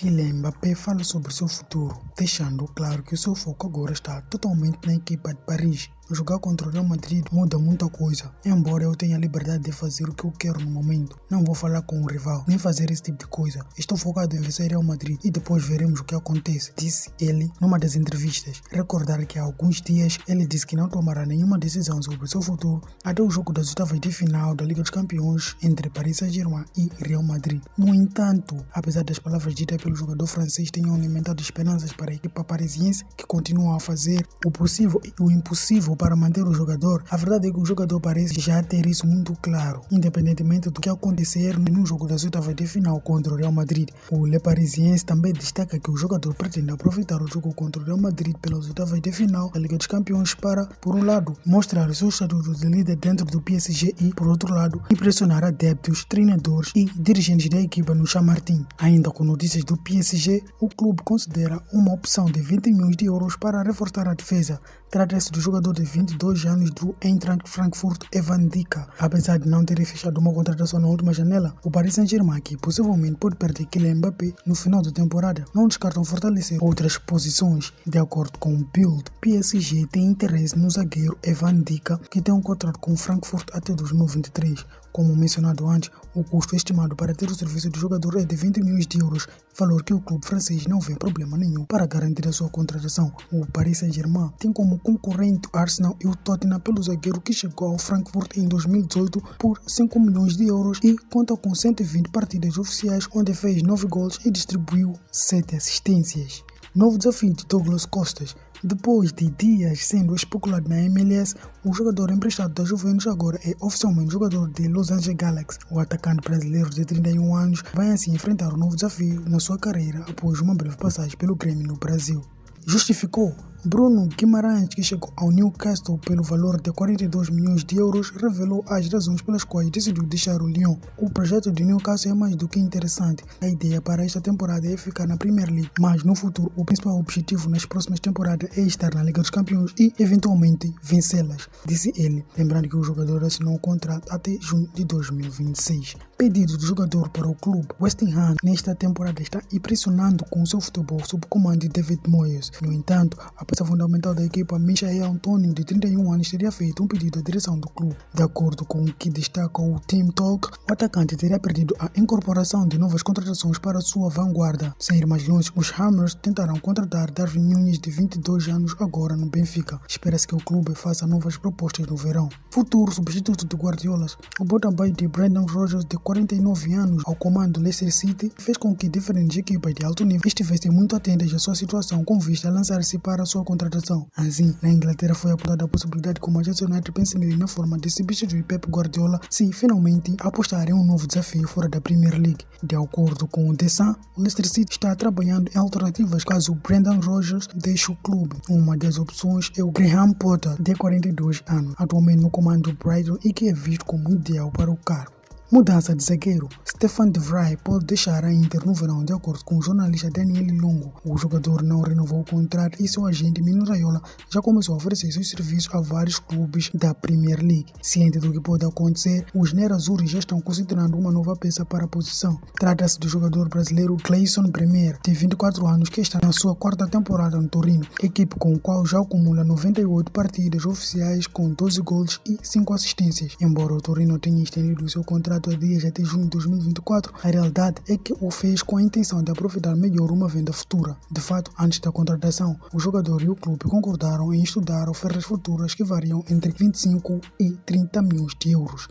Kylian Mbappé fala sobre seu futuro, deixando claro que o seu foco agora está totalmente na equipa de Paris. Jogar contra o Real Madrid muda muita coisa, embora eu tenha a liberdade de fazer o que eu quero no momento. Não vou falar com o rival, nem fazer esse tipo de coisa. Estou focado em vencer Real Madrid e depois veremos o que acontece, disse ele numa das entrevistas. Recordar que há alguns dias ele disse que não tomará nenhuma decisão sobre seu futuro até o jogo das oitavas de final da Liga dos Campeões entre Paris Saint-Germain e Real Madrid. No entanto, apesar das palavras ditas pelo jogador francês tenham alimentado esperanças para a equipa parisiense, que continua a fazer o possível e o impossível para manter o jogador, a verdade é que o jogador parece já ter isso muito claro, independentemente do que acontecer no jogo das oitavas de final contra o Real Madrid. O Le Parisiense também destaca que o jogador pretende aproveitar o jogo contra o Real Madrid pelas oitavas de final da Liga dos Campeões para, por um lado, mostrar o seu estatuto de líder dentro do PSG e, por outro lado, impressionar adeptos, treinadores e dirigentes da equipa no Chamartin. Ainda com notícias do PSG, o clube considera uma opção de 20 milhões de euros para reforçar a defesa. Trata-se do jogador de 22 anos do Eintracht Frankfurt, Evan Dika. Apesar de não ter fechado uma contratação na última janela, o Paris Saint-Germain, que possivelmente pode perder Kylian Mbappé no final da temporada, não descartam fortalecer outras posições. De acordo com o Bild, PSG tem interesse no zagueiro Evan Dika, que tem um contrato com o Frankfurt até 2023. Como mencionado antes, o custo estimado para ter o serviço do jogador é de 20 milhões de euros, valor que o clube francês não vê problema nenhum para garantir a sua contratação. O Paris Saint-Germain tem como concorrente o Arsenal e o Tottenham pelo zagueiro que chegou ao Frankfurt em 2018 por 5 milhões de euros e conta com 120 partidas oficiais, onde fez 9 gols e distribuiu 7 assistências. Novo desafio de Douglas Costas. Depois de dias sendo especulado na MLS, o jogador emprestado da Juventus agora é oficialmente jogador de Los Angeles Galaxy. O atacante brasileiro de 31 anos vai assim enfrentar um novo desafio na sua carreira após uma breve passagem pelo Grêmio no Brasil. Justificou. Bruno Guimarães, que chegou ao Newcastle pelo valor de 42 milhões de euros, revelou as razões pelas quais decidiu deixar o Lyon. O projeto de Newcastle é mais do que interessante. A ideia para esta temporada é ficar na Premier League, mas no futuro o principal objetivo nas próximas temporadas é estar na Liga dos Campeões e, eventualmente, vencê-las, disse ele. Lembrando que o jogador assinou um contrato até junho de 2026. Pedido do jogador para o clube. West Ham nesta temporada está impressionando com o seu futebol sob o comando de David Moyes. No entanto, a peça fundamental da equipa, Michael Antonio, de 31 anos, teria feito um pedido à direção do clube. De acordo com o que destaca o Team Talk, o atacante teria perdido a incorporação de novas contratações para sua vanguarda. Sem ir mais longe, os Hammers tentarão contratar Darwin Núñez, de 22 anos, agora no Benfica. Espera-se que o clube faça novas propostas no verão. Futuro substituto de Guardiola. O bota-baixo de Brendan Rodgers, de 49 anos, ao comando do Leicester City, fez com que diferentes equipas de alto nível estivessem muito atentas à sua situação com vista a lançar-se para a sua contratação. Assim, na Inglaterra foi apontada a possibilidade que o Manchester United pense nele na forma de substituir Pep Guardiola se finalmente apostar em um novo desafio fora da Premier League. De acordo com o The Sun, o Leicester City está trabalhando em alternativas caso Brendan Rodgers deixe o clube. Uma das opções é o Graham Potter, de 42 anos, atualmente no comando do Brighton e que é visto como ideal para o cargo. Mudança de zagueiro. Stefan de Vrij pode deixar a Inter no verão, de acordo com o jornalista Daniele Longo. O jogador não renovou o contrato e seu agente Mino Raiola já começou a oferecer seus serviços a vários clubes da Premier League. Ciente do que pode acontecer, os Nerazzurri já estão considerando uma nova peça para a posição. Trata-se do jogador brasileiro Clayson Bremer, de 24 anos, que está na sua quarta temporada no Torino, equipe com o qual já acumula 98 partidas oficiais com 12 gols e 5 assistências. Embora o Torino tenha estendido seu contrato a dias até junho de 2024, a realidade é que o fez com a intenção de aproveitar melhor uma venda futura. De fato, antes da contratação, o jogador e o clube concordaram em estudar ofertas futuras que variam entre 25 e 30 milhões de euros.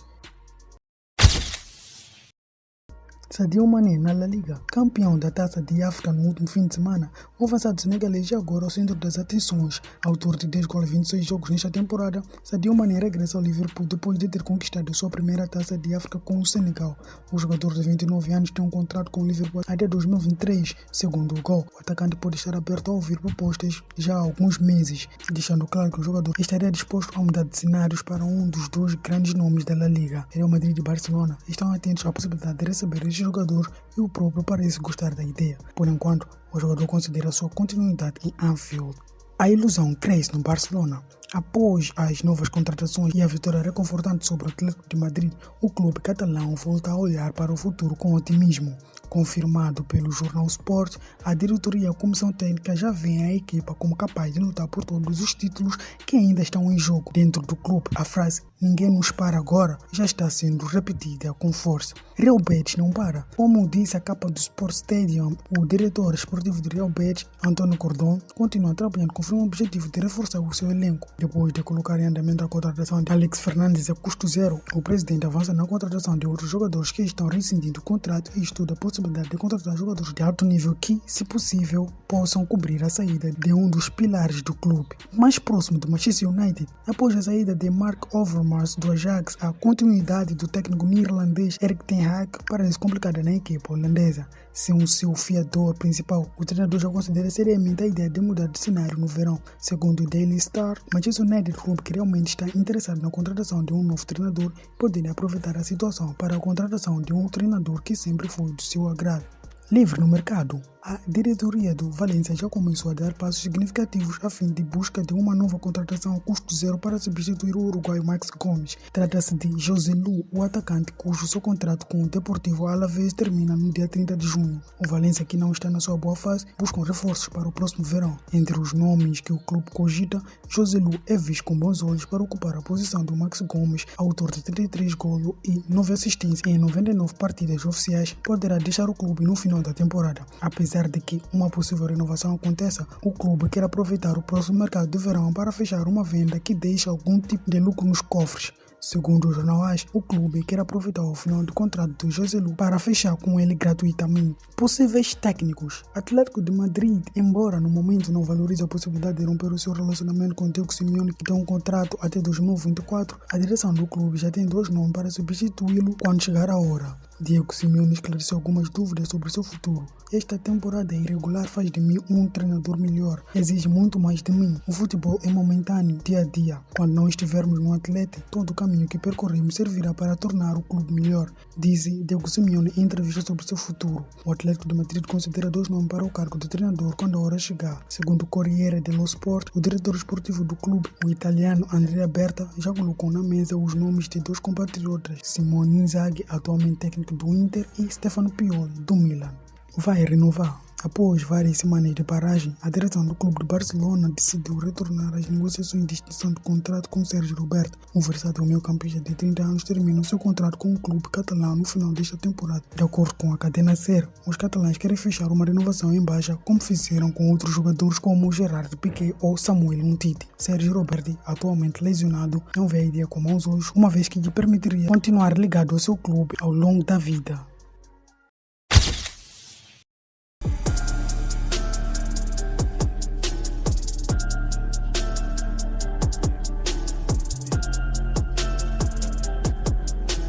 Sadio Mané na La Liga. Campeão da Taça de África no último fim de semana, o avançado senegalês é agora ao centro das atenções. Autor de 10 gols e 26 jogos nesta temporada, Sadio Mané regressa ao Liverpool depois de ter conquistado sua primeira Taça de África com o Senegal. O jogador de 29 anos tem um contrato com o Liverpool até 2023. Segundo o Gol, o atacante pode estar aberto a ouvir propostas já há alguns meses, deixando claro que o jogador estaria disposto a mudar de cenários para um dos dois grandes nomes da La Liga. Real Madrid e Barcelona estão atentos à possibilidade de receber este jogador e o próprio parece gostar da ideia. Por enquanto, o jogador considera sua continuidade em Anfield. A ilusão cresce no Barcelona. Após as novas contratações e a vitória reconfortante sobre o Atlético de Madrid, o clube catalão volta a olhar para o futuro com otimismo. Confirmado pelo jornal Sport, a diretoria e a comissão técnica já veem a equipa como capaz de lutar por todos os títulos que ainda estão em jogo dentro do clube. A frase "ninguém nos para agora" já está sendo repetida com força. Real Betis não para. Como disse a capa do Sport Stadium, o diretor esportivo de Real Betis, António Cordón, continua trabalhando com o objetivo de reforçar o seu elenco. Depois de colocar em andamento a contratação de Alex Fernandes a custo zero, o presidente avança na contratação de outros jogadores que estão rescindindo o contrato e estuda a possibilidade de contratar jogadores de alto nível que, se possível, possam cobrir a saída de um dos pilares do clube. Mais próximo do Manchester United, após a saída de Mark Overmars do Ajax, a continuidade do técnico neerlandês Erik ten Hag parece complicada na equipa holandesa. Sem o seu fiador principal, o treinador já considera seriamente a ideia de mudar de cenário no verão. Segundo o Daily Star, Manchester United, clube que realmente está interessado na contratação de um novo treinador, poderia aproveitar a situação para a contratação de um treinador que sempre foi do seu agrado. Livre no mercado. A diretoria do Valência já começou a dar passos significativos a fim de busca de uma nova contratação a custo zero para substituir o uruguaio Max Gomes. Trata-se de José Lu, o atacante cujo seu contrato com o Deportivo Alavés termina no dia 30 de junho. O Valência, que não está na sua boa fase, busca reforços para o próximo verão. Entre os nomes que o clube cogita, José Lu é visto com bons olhos para ocupar a posição do Max Gomes, autor de 33 golos e 9 assistências em 99 partidas oficiais, poderá deixar o clube no final da temporada. Apesar de que uma possível renovação aconteça, o clube quer aproveitar o próximo mercado de verão para fechar uma venda que deixe algum tipo de lucro nos cofres. Segundo o jornal AS, o clube quer aproveitar o final do contrato do José Lu para fechar com ele gratuitamente. Possíveis técnicos. Atlético de Madrid, embora no momento não valorize a possibilidade de romper o seu relacionamento com Diego Simeone, que tem um contrato até 2024, a direção do clube já tem 2 nomes para substituí-lo quando chegar a hora. Diego Simeone esclareceu algumas dúvidas sobre seu futuro. Esta temporada irregular faz de mim um treinador melhor. Exige muito mais de mim. O futebol é momentâneo, dia a dia. Quando não estivermos no Atlético, todo o caminho que percorremos servirá para tornar o clube melhor, disse Diego Simeone em entrevista sobre seu futuro. O Atlético de Madrid considera 2 nomes para o cargo de treinador quando a hora chegar. Segundo o Corriere dello Sport, o diretor esportivo do clube, o italiano Andrea Berta, já colocou na mesa os nomes de 2 compatriotas, Simone Inzaghi, atualmente técnico do Inter, e Stefano Pioli, do Milan. Vai renovar. Após várias semanas de paragem, a direção do clube de Barcelona decidiu retornar às negociações de extensão de contrato com Sergi Roberto. O versátil meio-campista de 30 anos termina o seu contrato com o clube catalão no final desta temporada. De acordo com a cadena SER, os catalães querem fechar uma renovação em baixa, como fizeram com outros jogadores como Gerard Piqué ou Samuel Umtiti. Sergi Roberto, atualmente lesionado, não vê a ideia com maus olhos, uma vez que lhe permitiria continuar ligado ao seu clube ao longo da vida.